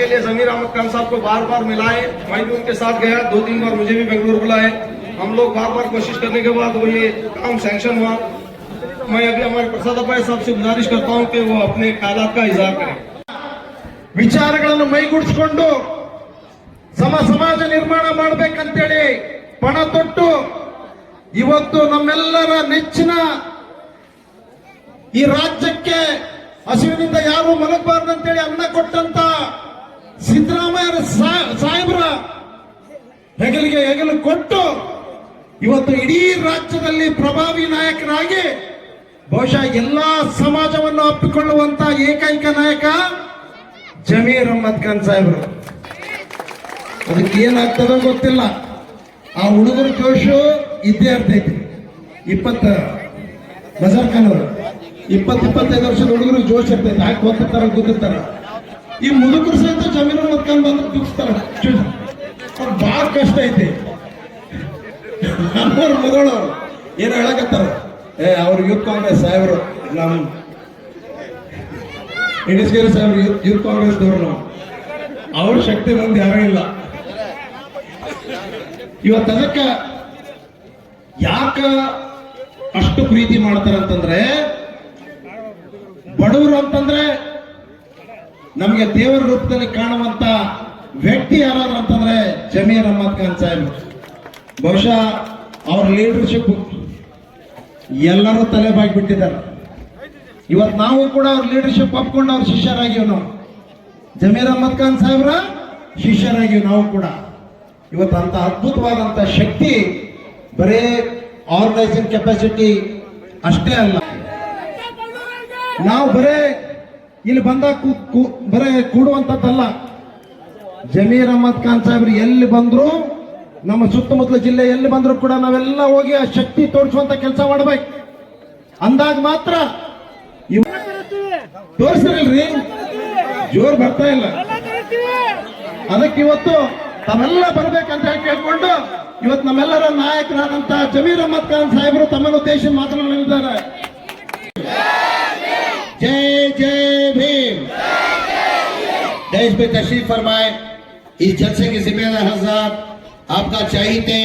के लिए जमीर अहमद खान साहब को बार बार मिलाए, मैं भी उनके साथ गया, 2-3 बार मुझे भी बेंगलुरु बुलाए, हम लोग बार बार कोशिश करने के बाद वो ये काम सैंक्शन हुआ। मैं अभी हमारे प्रसाद अप्पाय साहब से गुजारिश करता हूँ कि वो अपने ख्यालात का इजहार करें। ವಿಚಾರಗಳನ್ನು ಮೈಗೂಡಿಸಿಕೊಂಡು ಸಮಾಜ ನಿರ್ಮಾಣ ಮಾಡಬೇಕಂತೇಳಿ ಪಣ ತೊಟ್ಟು ಇವತ್ತು ನಮ್ಮೆಲ್ಲರ ನೆಚ್ಚಿನ ಈ ರಾಜ್ಯಕ್ಕೆ ಹಸಿವಿನಿಂದ ಯಾರು ಮಲಗಬಾರ್ದಂತೇಳಿ ಅನ್ನ ಕೊಟ್ಟಂತ ಸಿದ್ದರಾಮಯ್ಯ ಸಾಹೇಬ್ರ ಹೆಗಲಿಗೆ ಹೆಗಲು ಕೊಟ್ಟು ಇವತ್ತು ಇಡೀ ರಾಜ್ಯದಲ್ಲಿ ಪ್ರಭಾವಿ ನಾಯಕರಾಗಿ ಬಹುಶಃ ಎಲ್ಲಾ ಸಮಾಜವನ್ನು ಅಪ್ಪಿಕೊಳ್ಳುವಂತ ಏಕೈಕ ನಾಯಕ ಜಮೀರ್ ಅಹಮದ್ ಖಾನ್ ಸಾಹೇಬ್ರು. ಅದಕ್ಕೆ ಏನಾಗ್ತದೋ ಗೊತ್ತಿಲ್ಲ, ಆ ಹುಡುಗರ ಜೋಶ್ ಇದ್ದೇ ಇರ್ತೈತಿ. 20 ಬಜಾರ್ ಖಾನ್ ಅವರು 20-25 ವರ್ಷದ ಹುಡುಗರು ಜೋಶ್ ಇರ್ತೈತಿ, ಹಾಕಿ ಗೊತ್ತಿರ್ತಾರ ಗೊತ್ತಿರ್ತಾರ. ಈ ಮುದುಕರು ಸಹಿತ ಜಮೀರ್ ಅಹಮದ್ ಖಾನ್ ಬಂದ್ರೆ ದುಃಖಿಸ್ತಾರ. ಅವ್ರು ಬಾಳ ಕಷ್ಟ ಐತಿ. ನಮ್ಮವ್ರ ಮಗಳವ್ರು ಏನು ಹೇಳಕತ್ತಾರ, ಅವ್ರ ಯೂತ್ ಕಾಂಗ್ರೆಸ್ ಸಾಹೇಬರು, ನಮ್ಮ ಇಂಡಸ್ಟ್ರಿಯಲ್ ಸಾಹೇಬ್ರು ಯೂತ್ ಕಾಂಗ್ರೆಸ್ ದವರು, ನಾವು ಅವ್ರ ಶಕ್ತಿ ಬಂದು ಯಾರೂ ಇಲ್ಲ. ಇವತ್ತು ಅದಕ್ಕೆ ಯಾಕ ಅಷ್ಟು ಪ್ರೀತಿ ಮಾಡ್ತಾರಂತಂದ್ರೆ, ಬಡವರು ಅಂತಂದ್ರೆ ನಮಗೆ ದೇವರ ರೂಪದಲ್ಲಿ ಕಾಣುವಂತ ವ್ಯಕ್ತಿ ಯಾರಾದ್ರು ಅಂತಂದ್ರೆ ಜಮೀರ್ ಅಹಮದ್ ಖಾನ್ ಸಾಹೇಬ್. ಬಹುಶಃ ಅವ್ರ ಲೀಡರ್ಶಿಪ್ ಎಲ್ಲರೂ ತಲೆ ಬಾಗಿಬಿಟ್ಟಿದ್ದಾರೆ. ಇವತ್ತು ನಾವು ಕೂಡ ಅವ್ರ ಲೀಡರ್ಶಿಪ್ ಒಪ್ಕೊಂಡು ಅವ್ರ ಶಿಷ್ಯರಾಗಿವ್. ನಾವು ಜಮೀರ್ ಅಹಮದ್ ಖಾನ್ ಸಾಹೇಬ್ರ ಶಿಷ್ಯರಾಗಿವ್ ನಾವು ಕೂಡ. ಇವತ್ತು ಅಂತ ಅದ್ಭುತವಾದಂತ ಶಕ್ತಿ ಬರೇ ಆರ್ಗನೈಸಿಂಗ್ ಕೆಪಾಸಿಟಿ ಅಷ್ಟೇ ಅಲ್ಲ, ನಾವು ಬರೇ ಇಲ್ಲಿ ಬಂದಾಗ ಬರೇ ಕೂಡುವಂತದ್ದಲ್ಲ. ಜಮೀರ್ ಅಹಮದ್ ಖಾನ್ ಸಾಹೇಬ್ರು ಎಲ್ಲಿ ಬಂದ್ರು, ನಮ್ಮ ಸುತ್ತಮುತ್ತಲ ಜಿಲ್ಲೆ ಎಲ್ಲಿ ಬಂದ್ರು ಕೂಡ ನಾವೆಲ್ಲ ಹೋಗಿ ಆ ಶಕ್ತಿ ತೋರಿಸುವಂತ ಕೆಲಸ ಮಾಡ್ಬೇಕು. ಅಂದಾಗ ಮಾತ್ರ ತೋರಿಸ್ತಿರಲ್ರಿ, ಜೋರ್ ಬರ್ತಾ ಇಲ್ಲ. ಅದಕ್ಕೆ ಇವತ್ತು ತಾವೆಲ್ಲ ಬರ್ಬೇಕಂತ ಹೇಳಿ ಕೇಳ್ಕೊಂಡು ಇವತ್ತು ನಮ್ಮೆಲ್ಲರ ನಾಯಕರಾದಂತ ಜಮೀರ್ ಅಹಮದ್ ಖಾನ್ ಸಾಹೇಬರು ತಮ್ಮನ್ನು ಉದ್ದೇಶ ಮಾತನಾಡಲಿದ್ದಾರೆ. जय जय भीम। देश में तशरीफ फरमाए। इस जलसे के जिम्मेदार हजरत आपका चाहिए थे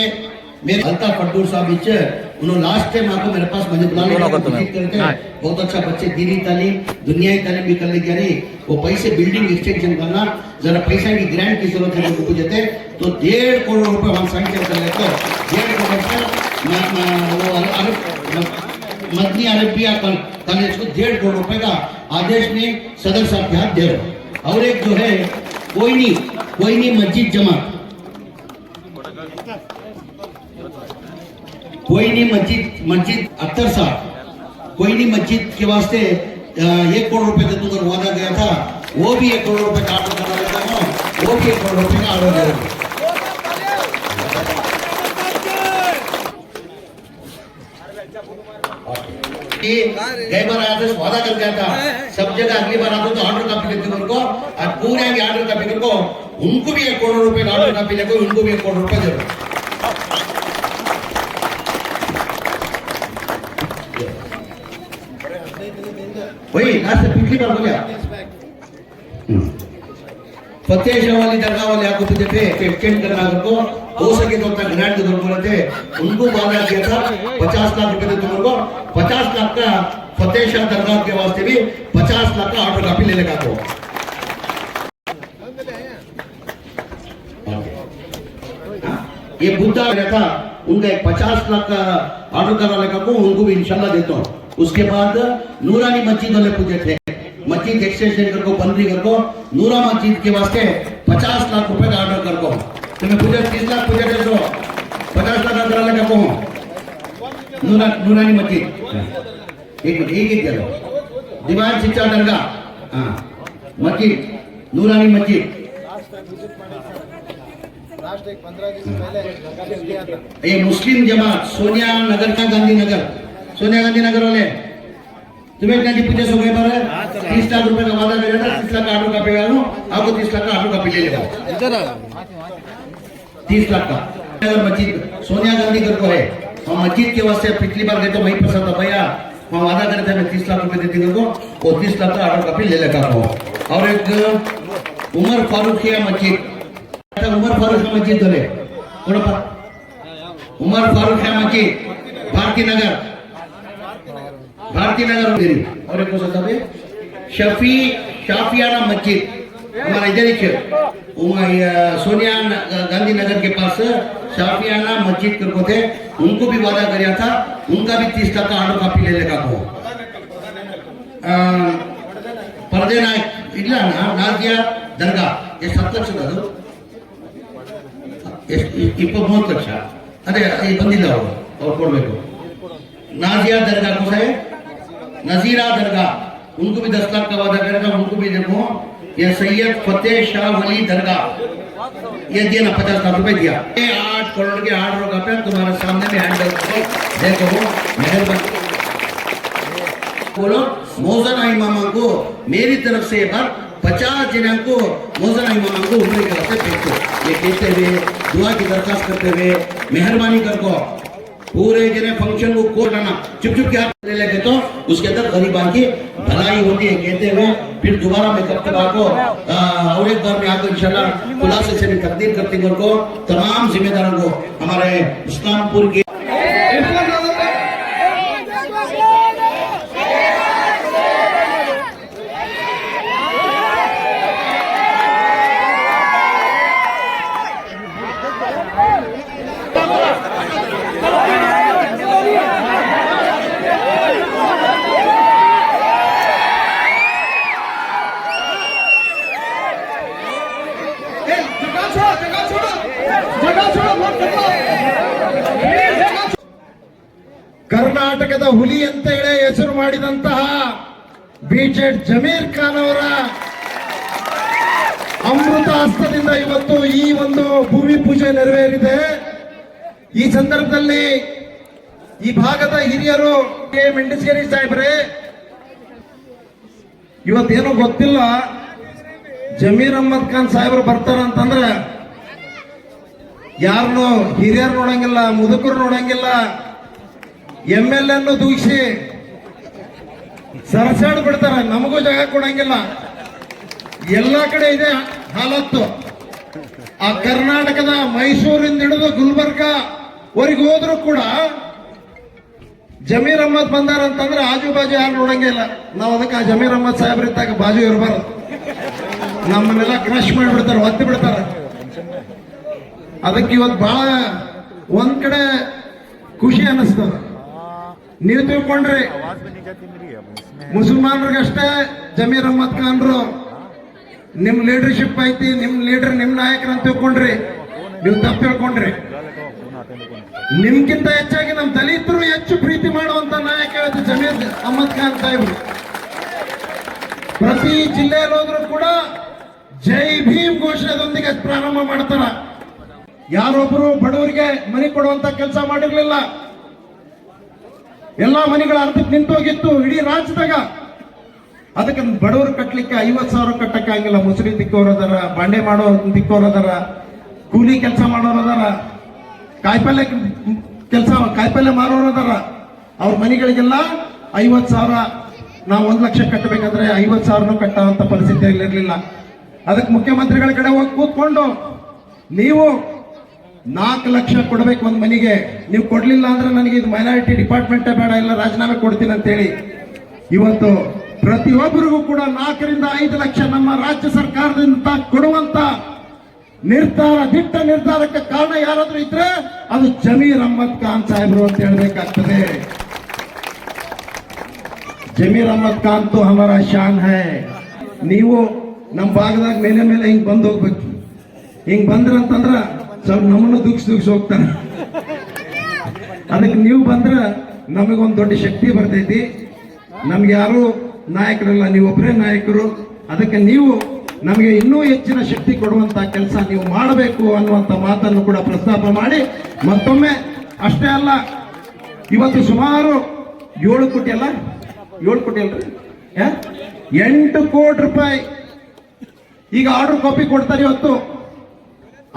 मेरे अल्ताफ फटूर साहब इच्छे उन्होंने लास्ट टाइम आपको मेरे पास मुझे बुलाने करते बहुत अच्छा बच्चे दीनी तालीम दुनियाई तालीम भी कर लेके रही वो पैसे बिल्डिंग एक्सटेंशन करना जरा पैसा की ग्रांट की जरूरत है लोगों को देते तो 1.5 करोड़ रुपए हम सैंक्शन कर लेते 1.5 करोड़ मदनी अरबिया कॉलेज को 1.5 करोड़ रुपए का आदेश में सदर साहब के हाथ दे रहे। और एक जो है कोई नहीं मस्जिद जमात, कोई नहीं मस्जिद अख्तर साहब, कोई नहीं मस्जिद के वास्ते 1 करोड़ रुपए दे दूंगा वादा गया था, वो भी 1 करोड़ रुपए का ऑर्डर करा लेता हूँ, वो भी 1 करोड़ रुपए का ऑर्डर दे रहा हूँ। गई बार आदेश वादा कर गया था, सब जगह अगली बार आते तो ऑर्डर कॉपी देते उनको, और पूरे आगे ऑर्डर कॉपी को उनको भी 1 करोड़ रुपए का ऑर्डर कॉपी लेकर उनको भी 1 करोड़ रुपए दे रहा। वही लास्ट पिछली बार हो गया फतेह शाह वाली दरगाह वाले आपको पूछे थे एक्सटेंड करना को हो सके तो अपना ग्रांट के दौर बोले थे उनको वादा किया था 50 लाख रुपए दे तुमको 50 लाख का फतेह शाह दरगाह के वास्ते भी 50 लाख का ऑर्डर कॉपी ले लेगा तो ये बुद्धा था उनका एक 50 लाख का ऑर्डर करा लेगा को उनको भी इंशाल्लाह देता हूँ। उसके बाद नूरानी मस्जिद वाले पूछे थे मस्जिद एक्सटेंशन कर को बंदी कर को नूरा मस्जिद के वास्ते 50 लाख रुपए का ऑर्डर कर को तुम्हें पूछे 30 लाख पूछे थे तो 50 लाख करा लेगा को नूरानी मस्जिद एक करो दीवान शिक्षा दरगाह हाँ मस्जिद नूरानी मस्जिद ये मुस्लिम जमात सोनिया नगर का गांधी नगर वाले तुम्हें क्या पूछे सो गए पर 30 लाख रुपए का वादा करेगा 30 लाख का ऑर्डर कॉपी करूँ आपको 30 लाख का ऑर्डर कॉपी ले लेगा 30 लाख का अगर मस्जिद सोनिया गांधी घर को है और मस्जिद के वास्ते पिछली बार गए तो वही पसंद था भैया हम वादा करते हैं 30 लाख रुपए देती को वो 30 लाख का ऑर्डर कॉपी ले लेगा और एक उमर फारूकिया मस्जिद उमर फारूकिया मस्जिद धरे उमर फारूकिया मस्जिद भारती नगर और एक शाफियाना मस्जिद हमारा इधर ही सोनिया गांधी नगर के पास शाफियाना मस्जिद करको थे, उनको भी वादा किया था, उनका भी 30% ऑर्डर कॉपी ले लेगा को पर्दे नायक ಇಲ್ಲ ನಾಜಿಯಾ ದರ್ಗಾ ಎಷ್ಟು 10 ಲಕ್ಷ ಅದು 20-30 ಲಕ್ಷ ಅದೇ ಬಂದಿಲ್ಲ ಅವ್ರು ಕೊಡಬೇಕು नाजिया दरगाह को है नजीरा दरगाह उनको भी 10 लाख का वादा करेगा, उनको भी देखो ये सैयद फतेह शाह वली दरगाह ये दिया ना 50 लाख रुपए दिया, 8 करोड़ के ऑर्डर का पे तुम्हारे सामने में हैंडल देखो मेहरबानी बोलो मोहसन इमाम को मेरी तरफ से एक बार 50 जन को मोहसन इमाम को उम्र के रास्ते भेजो, ये कहते हुए दुआ की दरखास्त करते हुए मेहरबानी करको पूरे जने फंक्शन को कोट आना चुप के हाथ ले लेके तो उसके अंदर गरीबान की भलाई होती है कहते हुए फिर दोबारा मैं कब तक आपको और एक बार में आपको इंशाल्लाह खुलासे से भी तकदीर करती को तमाम जिम्मेदारों को हमारे इस्लामपुर के ಕರ್ನಾಟಕದ ಹುಲಿ ಅಂತ ಹೇಳಿ ಹೆಸರು ಮಾಡಿದಂತಹ ಬಿಜೆಡ್ ಜಮೀರ್ ಖಾನ್ ಅವರ ಅಮೃತ ಹಸ್ತದಿಂದ ಇವತ್ತು ಈ ಒಂದು ಭೂಮಿ ಪೂಜೆ ನೆರವೇರಿದೆ. ಈ ಸಂದರ್ಭದಲ್ಲಿ ಈ ಭಾಗದ ಹಿರಿಯರು ಮೆಂಡಿಸ್ಗೇರಿ ಸಾಹೇಬ್ರೆ, ಇವತ್ತೇನೋ ಗೊತ್ತಿಲ್ಲ, ಜಮೀರ್ ಅಹ್ಮದ್ ಖಾನ್ ಸಾಹೇಬ್ರು ಬರ್ತಾರಂತಂದ್ರೆ ಯಾರನ್ನು ಹಿರಿಯರು ನೋಡಂಗಿಲ್ಲ, ಮುದುಕರು ನೋಡಂಗಿಲ್ಲ, MLA ಅನ್ನು ದೂಷಿ ಸರಸಾಡ್ ಬಿಡ್ತಾರ, ನಮಗೂ ಜಾಗ ಕೊಡಂಗಿಲ್ಲ. ಎಲ್ಲಾ ಕಡೆ ಇದೆ ಹಾಲತ್ತು. ಆ ಕರ್ನಾಟಕದ ಮೈಸೂರಿಂದ ಹಿಡಿದು ಗುಲ್ಬರ್ಗ ವರೆಗೆ ಹೋದ್ರು ಕೂಡ ಜಮೀರ್ ಅಹ್ಮದ್ ಬಂದಾರ ಅಂತಂದ್ರೆ ಆಜು ಬಾಜು ಯಾರು ನೋಡಂಗಿಲ್ಲ. ನಾವು ಅದಕ್ಕೆ ಆ ಜಮೀರ್ ಅಹ್ಮದ್ ಸಾಹೇಬ್ರಿದ್ದಾಗ ಬಾಜು ಇರಬಾರ್ದು, ನಮ್ಮನ್ನೆಲ್ಲ ಕ್ರಶ್ ಮಾಡಿಬಿಡ್ತಾರೆ, ಒತ್ತಿ ಬಿಡ್ತಾರೆ. ಅದಕ್ಕೆ ಇವತ್ತು ಬಹಳ ಒಂದ್ ಕಡೆ ಖುಷಿ ಅನ್ನಿಸ್ತದ. ನೀವು ತಿಳ್ಕೊಂಡ್ರಿ ಮುಸಲ್ಮಾನರಿಗಷ್ಟೇ ಜಮೀರ್ ಅಹ್ಮದ್ ಖಾನ್ರು ನಿಮ್ ಲೀಡರ್ಶಿಪ್ ಐತಿ, ನಿಮ್ ಲೀಡರ್ ನಿಮ್ ನಾಯಕರು ಅಂತ ತಿಳ್ಕೊಂಡ್ರಿ. ನೀವು ತಪ್ಪು ತಿಳ್ಕೊಂಡ್ರಿ. ನಿಮ್ಗಿಂತ ಹೆಚ್ಚಾಗಿ ನಮ್ ದಲಿತರು ಹೆಚ್ಚು ಪ್ರೀತಿ ಮಾಡುವಂತ ನಾಯಕ ಇವತ್ತು ಜಮೀರ್ ಅಹ್ಮದ್ ಖಾನ್ ಸಾಹೇಬ್ರು. ಪ್ರತಿ ಜಿಲ್ಲೆಯಲ್ಲಿ ಹೋದ್ರು ಕೂಡ ಜೈ ಭೀಮ್ ಘೋಷಣೆದೊಂದಿಗೆ ಪ್ರಾರಂಭ ಮಾಡ್ತಾರ. ಯಾರೊಬ್ರು ಬಡವರಿಗೆ ಮನೆ ಕೊಡುವಂತ ಕೆಲಸ ಮಾಡಿರ್ಲಿಲ್ಲ. ಎಲ್ಲಾ ಮನೆಗಳ ಅರ್ಧಕ್ಕೆ ನಿಂತೋಗಿತ್ತು ಇಡೀ ರಾಜ್ಯದಾಗ. ಅದಕ್ಕೆ ಬಡವರು ಕಟ್ಟಲಿಕ್ಕೆ 50,000 ಕಟ್ಟಕ್ಕಾಗಿಲ್ಲ. ಮುಸುರಿ ದಿಕ್ಕವರದಾರ, ಬಾಂಡೆ ಮಾಡೋ ದಿಕ್ಕವರದಾರ, ಕೂಲಿ ಕೆಲಸ ಮಾಡೋರದಾರ, ಕಾಯಿಪಲ್ಯ ಮಾರೋರದಾರ. ಅವ್ರ ಮನೆಗಳಿಗೆಲ್ಲ 50,000, ನಾವು 1 ಲಕ್ಷ ಕಟ್ಟಬೇಕಾದ್ರೆ 50,000 ಕಟ್ಟುವಂತ ಪರಿಸ್ಥಿತಿಯಲ್ಲಿ ಇರಲಿಲ್ಲ. ಅದಕ್ಕೆ ಮುಖ್ಯಮಂತ್ರಿಗಳ ಕಡೆ ಹೋಗಿ ಕೂತ್ಕೊಂಡು ನೀವು 4 ಲಕ್ಷ ಕೊಡ್ಬೇಕು ಒಂದ್ ಮನೆಗೆ, ನೀವು ಕೊಡ್ಲಿಲ್ಲ ಅಂದ್ರೆ ನನಗೆ ಇದು ಮೈನಾರಿಟಿ ಡಿಪಾರ್ಟ್ಮೆಂಟೇ ಬೇಡ, ಇಲ್ಲ ರಾಜೀನಾಮೆ ಕೊಡ್ತೀನಿ ಅಂತ ಹೇಳಿ ಇವತ್ತು ಪ್ರತಿಯೊಬ್ಬರಿಗೂ ಕೂಡ 4 ರಿಂದ 5 ಲಕ್ಷ ನಮ್ಮ ರಾಜ್ಯ ಸರ್ಕಾರದಿಂದ ಕೊಡುವಂತ ನಿರ್ಧಾರ, ದಿಟ್ಟ ನಿರ್ಧಾರಕ್ಕೆ ಕಾರಣ ಯಾರಾದ್ರೂ ಇದ್ರೆ ಅದು ಜಮೀರ್ ಅಹ್ಮದ್ ಖಾನ್ ಸಾಹೇಬ್ರು ಅಂತ ಹೇಳ್ಬೇಕಾಗ್ತದೆ. ಜಮೀರ್ ಅಹ್ಮದ್ ಖಾನ್ ತು ಹಮಾರ ಶಾನ್ ಹೈ. ನೀವು ನಮ್ಮ ಭಾಗದಾಗ ಮೇಲೆ ಮೇಲೆ ಹಿಂಗ್ ಬಂದ್ ಹೋಗ್ಬೇಕು. ಹಿಂಗ್ ಬಂದ್ರಂತಂದ್ರ ಸ್ವಲ್ಪ ನಮ್ಮನ್ನು ದುಗ್ಸ್ ಹೋಗ್ತಾನೆ. ಅದಕ್ಕೆ ನೀವು ಬಂದ್ರ ನಮಗೊಂದು ದೊಡ್ಡ ಶಕ್ತಿ ಬರ್ತೈತಿ. ನಮ್ಗೆ ಯಾರು ನಾಯಕರಲ್ಲ, ನೀವೊಬ್ಬರೇ ನಾಯಕರು. ಅದಕ್ಕೆ ನೀವು ನಮಗೆ ಇನ್ನೂ ಹೆಚ್ಚಿನ ಶಕ್ತಿ ಕೊಡುವಂತ ಕೆಲಸ ನೀವು ಮಾಡಬೇಕು ಅನ್ನುವಂತ ಮಾತನ್ನು ಕೂಡ ಪ್ರಸ್ತಾಪ ಮಾಡಿ, ಮತ್ತೊಮ್ಮೆ ಅಷ್ಟೇ ಅಲ್ಲ, ಇವತ್ತು ಸುಮಾರು 7 ಕೋಟಿ ಅಲ್ಲ 7 ಕೋಟಿ ಅಲ್ರಿ 8 ಕೋಟಿ ರೂಪಾಯಿ ಈಗ ಆರ್ಡರ್ ಕಾಪಿ ಕೊಡ್ತಾರೆ. ಇವತ್ತು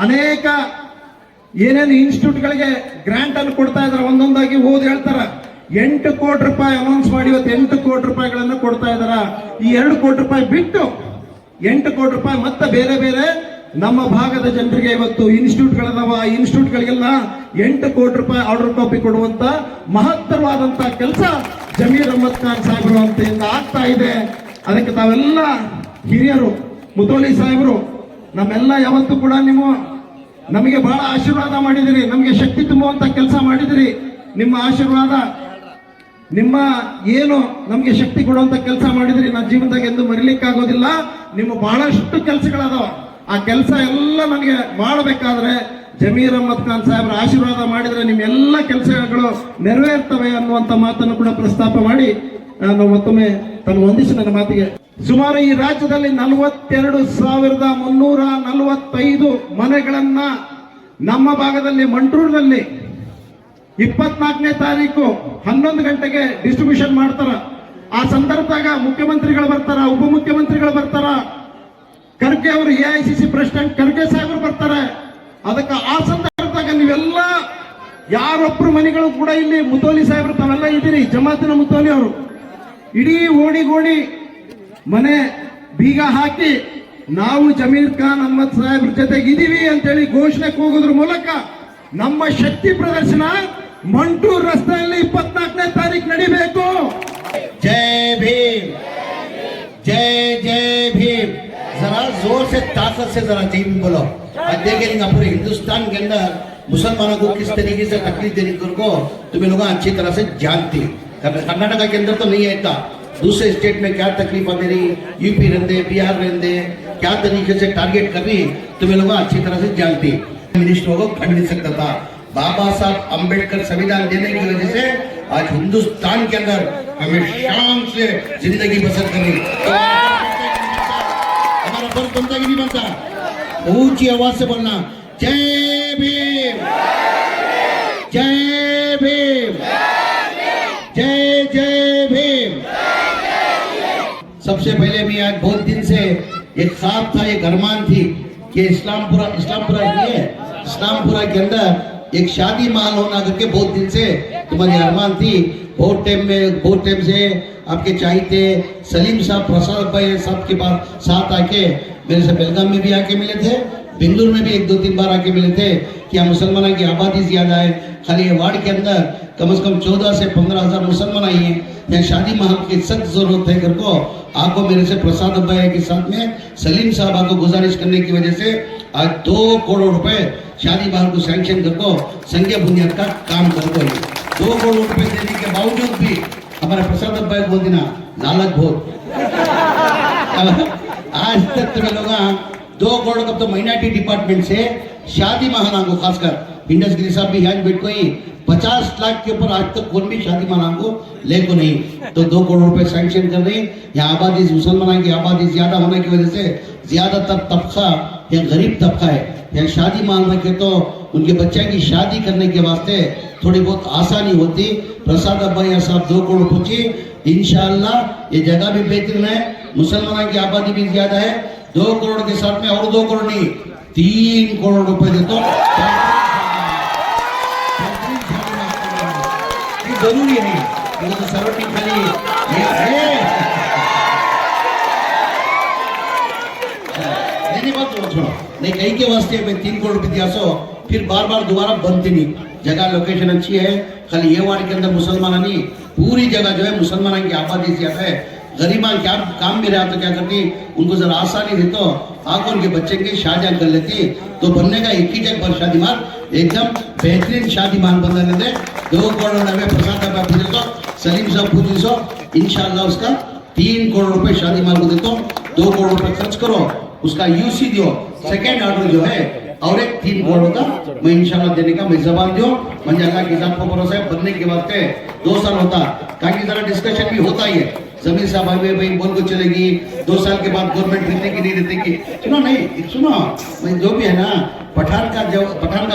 ಅನೇಕ ಏನೇನು ಇನ್ಸ್ಟಿಟ್ಯೂಟ್ಗಳಿಗೆ ಗ್ರಾಂಟ್ ಅನ್ನು ಕೊಡ್ತಾ ಇದಾರೆ, ಒಂದೊಂದಾಗಿ ಓದಿ ಹೇಳ್ತಾರ. 8 ಕೋಟಿ ರೂಪಾಯಿ ಅನೌನ್ಸ್ ಮಾಡಿ ಇವತ್ತು 8 ಕೋಟಿ ರೂಪಾಯಿಗಳನ್ನು ಕೊಡ್ತಾ ಇದಾರ. ಈ 2 ಕೋಟಿ ರೂಪಾಯಿ ಬಿಟ್ಟು 8 ಕೋಟಿ ರೂಪಾಯಿ ಮತ್ತೆ ಬೇರೆ ಬೇರೆ ನಮ್ಮ ಭಾಗದ ಜನರಿಗೆ ಇವತ್ತು ಇನ್ಸ್ಟಿಟ್ಯೂಟ್ಗಳದಾವ, ಆ ಇನ್ಸ್ಟಿಟ್ಯೂಟ್ಗಳಿಗೆಲ್ಲ 8 ಕೋಟಿ ರೂಪಾಯಿ ಆರ್ಡರ್ ಕಾಪಿ ಕೊಡುವಂತ ಮಹತ್ತರವಾದಂತ ಕೆಲಸ ಜಮೀರ್ ಅಹಮದ್ ಖಾನ್ ಸಾಹೇಬರು ಅಂತ ಆಗ್ತಾ ಇದೆ. ಅದಕ್ಕೆ ತಾವೆಲ್ಲ ಹಿರಿಯರು, ಮುತೋಲಿ ಸಾಹೇಬರು, ನಮ್ಮೆಲ್ಲ ಯಾವತ್ತೂ ಕೂಡ ನೀವು ನಮಗೆ ಬಹಳ ಆಶೀರ್ವಾದ ಮಾಡಿದಿರಿ, ನಮಗೆ ಶಕ್ತಿ ತುಂಬುವಂತ ಕೆಲಸ ಮಾಡಿದಿರಿ. ನಿಮ್ಮ ಆಶೀರ್ವಾದ, ನಿಮ್ಮ ಏನು ನಮಗೆ ಶಕ್ತಿ ಕೊಡುವಂತ ಕೆಲಸ ಮಾಡಿದ್ರಿ, ನನ್ನ ಜೀವನದಾಗ ಎಂದು ಮರಿಲಿಕ್ಕಾಗೋದಿಲ್ಲ. ನಿಮ್ಮ ಬಹಳಷ್ಟು ಕೆಲಸಗಳದಾವ, ಆ ಕೆಲಸ ಎಲ್ಲ ನನಗೆ ಮಾಡಬೇಕಾದ್ರೆ ಜಮೀರ್ ಅಹಮದ್ ಖಾನ್ ಸಾಹೇಬ್ರ ಆಶೀರ್ವಾದ ಮಾಡಿದ್ರೆ ನಿಮ್ಮ ಎಲ್ಲ ಕೆಲಸಗಳು ನೆರವೇರ್ತವೆ ಅನ್ನುವಂತ ಮಾತನ್ನು ಕೂಡ ಪ್ರಸ್ತಾಪ ಮಾಡಿ ನಾನು ಮತ್ತೊಮ್ಮೆ ತನ್ನ ವಂದಿಸಿ ನನ್ನ ಮಾತಿಗೆ. ಸುಮಾರು ಈ ರಾಜ್ಯದಲ್ಲಿ 42,345 ಮನೆಗಳನ್ನ ನಮ್ಮ ಭಾಗದಲ್ಲಿ ಮಂಟ್ರೂರಿನಲ್ಲಿ 24ನೇ ತಾರೀಕು 11 ಗಂಟೆಗೆ ಡಿಸ್ಟ್ರಿಬ್ಯೂಷನ್ ಮಾಡ್ತಾರ. ಆ ಸಂದರ್ಭದಾಗ ಮುಖ್ಯಮಂತ್ರಿಗಳು ಬರ್ತಾರ, ಉಪಮುಖ್ಯಮಂತ್ರಿಗಳು ಬರ್ತಾರ, ಖರ್ಗೆ ಅವರು AICC ಪ್ರೆಸಿಡೆಂಟ್ ಖರ್ಗೆ ಸಾಹೇಬರು ಬರ್ತಾರೆ. ಅದಕ್ಕೆ ಆ ಸಂದರ್ಭದಾಗ ನೀವೆಲ್ಲ ಯಾರೊಬ್ರು ಮನೆಗಳು ಕೂಡ ಇಲ್ಲಿ ಮುತೋಲಿ ಸಾಹೇಬರು ತಾವೆಲ್ಲ ಇದ್ದೀರಿ, ಜಮಾತಿನ ಮುತೋಲಿ ಅವರು ಇಡೀ ಓಡಿ ಮನೆ ಬೀಗ ಹಾಕಿ ನಾವು ಜಮೀರ್ ಖಾನ್ ಅಹಮದ್ ಸಾಹೇಬ್ರ ಜೊತೆಗೆ ಇದೀವಿ ಅಂತೇಳಿ ಘೋಷಣೆ ಕೂಗೋದ್ರ ಮೂಲಕ ನಮ್ಮ ಶಕ್ತಿ ಪ್ರದರ್ಶನ ಮಂಟೂರ್ ರಸ್ತೆಯಲ್ಲಿ 24ನೇ ತಾರೀಕು ನಡಿಬೇಕು. जय भीम, जय जय भीम. जरा जोर से ताकत से जरा जय भीम बोलो. आज देखेंगे पूरे हिंदुस्तान के अंदर मुसलमानों को किस तरीके से तकलीफ देने को तुम्हें लोग अच्छी तरह से जानते. कर्नाटका के अंदर तो नहीं है इतना, दूसरे स्टेट में क्या तकलीफ दे रही, यूपी रहते, बिहार रहते, क्या तरीके से टारगेट कर रही तुम्हें लोग अच्छी तरह से जानते. मिनिस्टरों को खंड नहीं सकता था. बाबा साहब अम्बेडकर संविधान देने की वजह से आज हिंदुस्तान के अंदर हमें शान से जिंदगी बसर करनी. हमारा फर्ज बनता कि नहीं बनता? ऊंची आवाज से बोलना जय भीम, जय भीम, जय जय भीम. सबसे पहले मैं आज बहुत दिन से एक ख्वाब था, एक अरमान थी कि इस्लामपुरा ही है, इस्लामपुरा के अंदर एक शादी महल होना करके बहुत दिन से तुम्हारी अरमान थी. बहुत टाइम से आपके चाहिए सलीम साहब, प्रसाद भाई साहब के पास साथ आके मेरे से बेलगाम में भी आके मिले थे, बेंगलुरु में भी 1-2-3 बार आके मिले थे. क्या मुसलमानों की आबादी ज्यादा है, खाली ये वार्ड के अंदर कम से कम 14 से 15 हजार मुसलमान आई हैं. यहाँ शादी महल की सख्त जरूरत है घर को. आपको मेरे से प्रसाद भाई के साथ में सलीम साहब आपको गुजारिश करने की वजह से आज 2 करोड़ रुपए शादी महल को सैंक्शन करको संज्ञा बुनियाद का काम करको. 2 करोड़ रुपए देने के बावजूद भी हमारे प्रसाद भाई बोल देना लालच बहुत. आज तक तुम्हें लोग 2 करोड़ का तो माइनॉरिटी डिपार्टमेंट से शादी महल को खासकर इंडस्ट्री साहब भी यहाँ बैठ कोई 50 लाख के ऊपर आज तक कोई भी शादी महल को ले को नहीं. तो 2 करोड़ रुपए सैंक्शन कर रही. यहाँ आबादी मुसलमानों की आबादी ज्यादा होने की वजह से ज्यादातर तबका या गरीब तबका है. यहाँ शादी महल रखे तो उनके बच्चे की शादी करने के वास्ते थोड़ी बहुत आसानी होती. प्रसाद अब्बाई साहब 2 करोड़ पहुंची. इंशाअल्लाह ये जगह भी बेहतरीन है, मुसलमानों की आबादी भी ज्यादा है. 2 करोड़ के साथ में और 2 करोड़ नहीं 3 करोड़ रुपए देते जरूरी नहीं. तो सर्वटी खाली नहीं बात छोड़ो नहीं कहीं के वास्ते मैं 3 करोड़ रुपए दिया सो फिर बार दोबारा बनती नहीं. जगह लोकेशन अच्छी है, खाली ये वार्ड के अंदर मुसलमान नहीं, पूरी जगह जो है मुसलमानों की आबादी ज्यादा है. गरीबा क्या काम में रहा तो क्या करती, उनको जरा आसानी दे तो आकर उनके बच्चे की शादी कर लेती. तो बनने का एक ही जगह पर शादी माल एकदम बेहतरीन शादी माल बना लेते. 2 करोड़ नवे प्रसाद तो सलीम साहब पूछी सो इंशाल्लाह उसका 3 करोड़ रुपए शादी माल को देता. 2 करोड़ रुपए खर्च करो, उसका यूसी दो, सेकेंड ऑर्डर जो है और एक 3 करोड़ का मैं इंशाल्लाह देने का मैं जबान दो. मुझे अल्लाह के साथ भरोसा है बनने के वास्ते 2 साल होता, ताकि जरा डिस्कशन भी होता ही है. जमीन साहब भाई बोल को चलेगी 2 साल के बाद गवर्नमेंट रहने की नहीं रहती की. सुनो नहीं सुनो, मैं जो भी है ना पठान का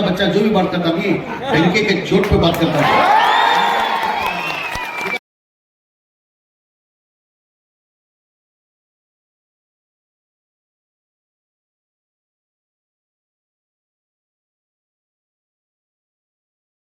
बच्चा जो भी बात करता नहीं, डंके के चोट पे बात करता है.